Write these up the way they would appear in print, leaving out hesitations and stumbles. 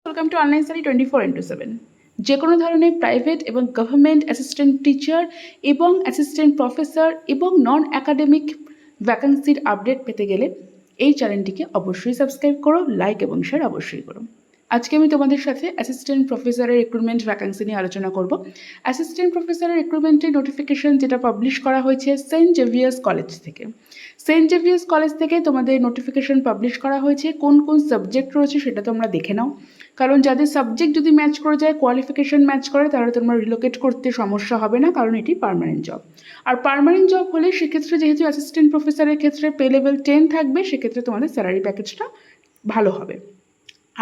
Welcome to online study 24/7। যে কোনো ধরনের প্রাইভেট এবং গভর্নমেন্ট অ্যাসিস্ট্যান্ট টিচার এবং অ্যাসিস্ট্যান্ট প্রফেসর এবং নন অ্যাকাডেমিক ভ্যাকেন্সির আপডেট পেতে গেলে এই চ্যানেলটিকে অবশ্যই সাবস্ক্রাইব করো, লাইক এবং শেয়ার অবশ্যই করো। আজকে আমি তোমাদের সাথে অ্যাসিস্ট্যান্ট প্রফেসরের রিক্রুটমেন্ট ভ্যাকেন্সি নিয়ে আলোচনা করব। অ্যাসিস্ট্যান্ট প্রফেসরের রিক্রুটমেন্টের নোটিফিকেশন যেটা পাবলিশ করা হয়েছে সেন্ট জেভিয়ার্স কলেজ থেকে। সেন্ট জেভিয়ার্স কলেজ থেকে তোমাদের নোটিফিকেশন পাবলিশ করা হয়েছে। কোন কোন সাবজেক্ট রয়েছে সেটা তোমরা দেখে নাও, কারণ যাদের সাবজেক্ট যদি ম্যাচ করে যায়, কোয়ালিফিকেশন ম্যাচ করে, তাহলে তোমরা রিলোকেট করতে সমস্যা হবে না, কারণ এটি পার্মানেন্ট জব। আর পার্মানেন্ট জব হলে সেক্ষেত্রে যেহেতু অ্যাসিস্ট্যান্ট প্রফেসরের ক্ষেত্রে পে লেভেল 10 থাকবে, সেক্ষেত্রে তোমাদের স্যালারি প্যাকেজটা ভালো হবে।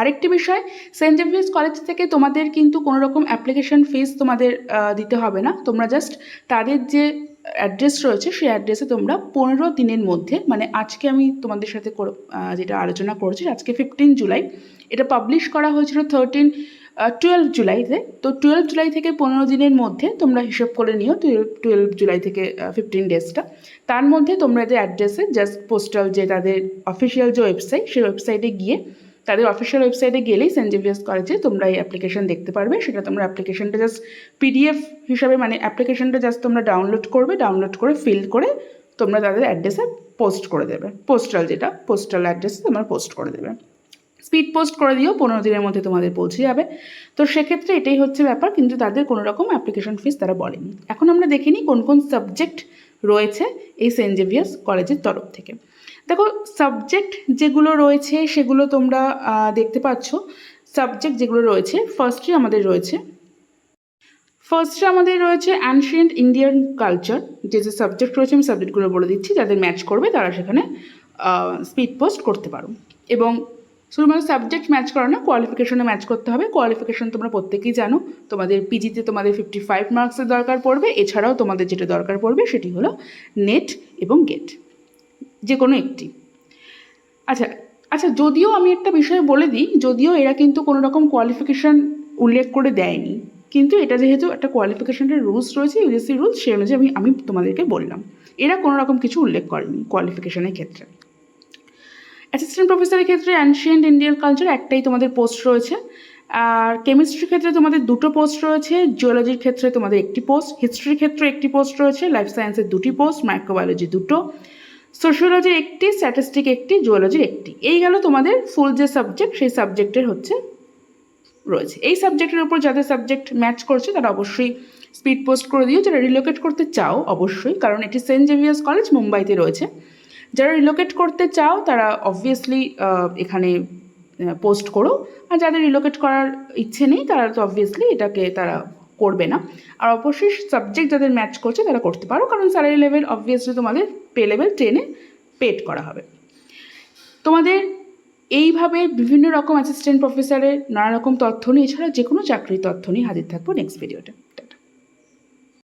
আরেকটি বিষয়, সেন্ট জেভিয়ার্স কলেজ থেকে তোমাদের কিন্তু কোনো রকম অ্যাপ্লিকেশন ফিস তোমাদের দিতে হবে না। তোমরা জাস্ট তাদের যে অ্যাড্রেস রয়েছে সেই অ্যাড্রেসে তোমরা 15 দিনের মধ্যে, মানে আজকে আমি তোমাদের সাথে যেটা আলোচনা করছি, আজকে 15 জুলাই, এটা পাবলিশ করা হয়েছিল 12 জুলাইতে। তো 12 জুলাই থেকে 15 দিনের মধ্যে তোমরা হিসেব করে নিও, 12 জুলাই থেকে 15 ডেজটা। তার মধ্যে তোমরা এদের অ্যাড্রেসে জাস্ট পোস্টাল যে তাদের অফিসিয়াল যে ওয়েবসাইট, সেই ওয়েবসাইটে গিয়ে, তাদের অফিসিয়াল ওয়েবসাইটে গেলেই সেন্ট জেভিয়ার্স কলেজে তোমরা এই অ্যাপ্লিকেশন দেখতে পারবে। সেটা তোমরা অ্যাপ্লিকেশনটা জাস্ট পিডিএফ হিসাবে, মানে অ্যাপ্লিকেশনটা জাস্ট তোমরা ডাউনলোড করবে, ডাউনলোড করে ফিল করে তোমরা তাদের অ্যাড্রেসে পোস্ট করে দেবে। পোস্টাল যেটা পোস্টাল অ্যাড্রেসে তোমরা পোস্ট করে দেবে, স্পিড পোস্ট করে দিও, 15 দিনের মধ্যে তোমাদের পৌঁছে যাবে। তো সেক্ষেত্রে এটাই হচ্ছে ব্যাপার, কিন্তু তাদের কোনো রকম অ্যাপ্লিকেশন ফিস তারা বলেনি। এখন আমরা দেখে নিই কোন কোন সাবজেক্ট রয়েছে এই সেন্ট জেভিয়ার্স কলেজের তরফ থেকে। দেখো, সাবজেক্ট যেগুলো রয়েছে সেগুলো তোমরা দেখতে পাচ্ছ। সাবজেক্ট যেগুলো রয়েছে, ফার্স্টে আমাদের রয়েছে অ্যানশিয়েন্ট ইন্ডিয়ান কালচার। যে সাবজেক্ট রয়েছে আমি সাবজেক্টগুলো বলে দিচ্ছি, যাদের ম্যাচ করবে তারা সেখানে স্পিড পোস্ট করতে পারো। এবং শুধুমাত্র সাবজেক্ট ম্যাচ করে না, কোয়ালিফিকেশনে ম্যাচ করতে হবে। কোয়ালিফিকেশন তোমরা প্রত্যেকেই জানো, তোমাদের পিজিতে তোমাদের 55 মার্কসের দরকার পড়বে। এছাড়াও তোমাদের যেটা দরকার পড়বে সেটি হলো নেট এবং গেট, যে কোনো একটি। আচ্ছা, যদিও আমি একটা বিষয় বলে দিই, যদিও এরা কিন্তু কোনো রকম কোয়ালিফিকেশান উল্লেখ করে দেয়নি, কিন্তু এটা যেহেতু একটা কোয়ালিফিকেশানের রুলস রয়েছে, ইউজিসি রুলস, সেই অনুযায়ী আমি তোমাদেরকে বললাম, এরা কোনো রকম কিছু উল্লেখ করেনি কোয়ালিফিকেশানের ক্ষেত্রে। অ্যাসিস্ট্যান্ট প্রফেসরের ক্ষেত্রে অ্যানশিয়েন্ট ইন্ডিয়ান কালচার একটাই তোমাদের পোস্ট রয়েছে। আর কেমিস্ট্রির ক্ষেত্রে তোমাদের 2টো পোস্ট রয়েছে, জিওলজির ক্ষেত্রে তোমাদের 1টি পোস্ট, হিস্ট্রির ক্ষেত্রে 1টি পোস্ট রয়েছে, লাইফ সায়েন্সের 2টি পোস্ট, মাইক্রোবায়োলজি 2টো, সোশিওলজির 1টি, স্ট্যাটিস্টিক 1টি, জিওলজির 1টি। এই গেল তোমাদের ফুল যে সাবজেক্ট, সেই সাবজেক্টের রয়েছে। এই সাবজেক্টের উপর যাদের সাবজেক্ট ম্যাচ করছে তারা অবশ্যই স্পিড পোস্ট করে দিও। যারা রিলোকেট করতে চাও অবশ্যই, কারণ এটি সেন্ট জেভিয়ার্স কলেজ মুম্বাইতে রয়েছে। যারা রিলোকেট করতে চাও তারা অবভিয়াসলি এখানে পোস্ট করো, আর যাদের রিলোকেট করার ইচ্ছে নেই তারা তো অবভিয়াসলি এটাকে তারা করবে না। আর অবশ্যই সাবজেক্ট যাদের ম্যাচ করছে তারা করতে পারো, কারণ স্যালারি লেভেল অবভিয়াসলি তোমাদের পে লেভেল 10-এ পেড করা হবে। তোমাদের এইভাবে বিভিন্ন রকম অ্যাসিস্ট্যান্ট প্রফেসরের নানা রকম তথ্য নিয়ে, এছাড়া যে কোনো চাকরির তথ্য নিয়ে হাজির থাকবো নেক্সট ভিডিওতে।